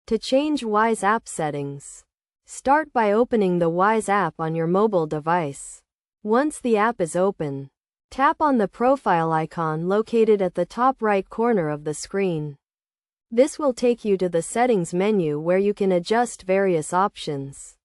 To change Wise app settings, start by opening the Wise app on your mobile device. Once the app is open, tap on the profile icon located at the top right corner of the screen. This will take you to the settings menu where you can adjust various options.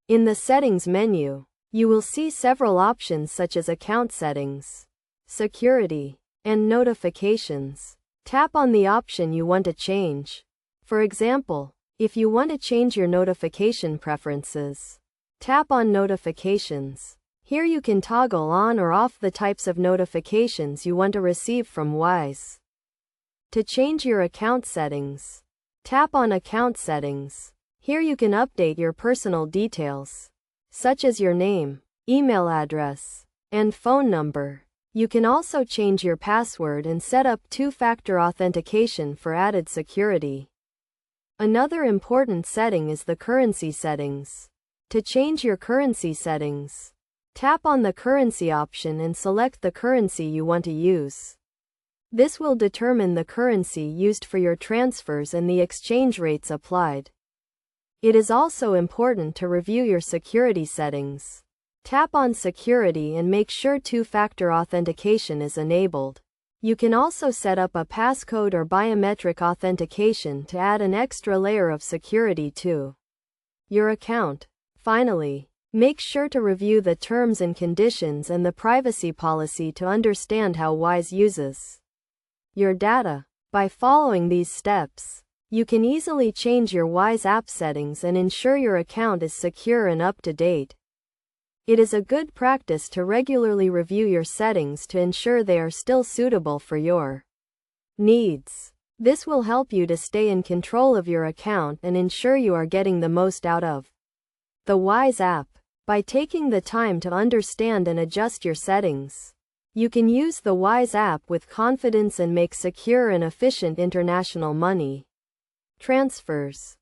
In the settings menu, you will see several options such as account settings, security, and notifications. Tap on the option you want to change. For example, if you want to change your notification preferences, tap on Notifications. Here you can toggle on or off the types of notifications you want to receive from Wise. To change your account settings, tap on Account Settings. Here you can update your personal details, such as your name, email address, and phone number. You can also change your password and set up two-factor authentication for added security. Another important setting is the currency settings. To change your currency settings, tap on the currency option and select the currency you want to use. This will determine the currency used for your transfers and the exchange rates applied. It is also important to review your security settings. Tap on Security and make sure two-factor authentication is enabled. You can also set up a passcode or biometric authentication to add an extra layer of security to your account. Finally, make sure to review the terms and conditions and the privacy policy to understand how Wise uses your data. By following these steps, you can easily change your Wise app settings and ensure your account is secure and up to date. It is a good practice to regularly review your settings to ensure they are still suitable for your needs. This will help you to stay in control of your account and ensure you are getting the most out of the Wise app. By taking the time to understand and adjust your settings, you can use the Wise app with confidence and make secure and efficient international money transfers.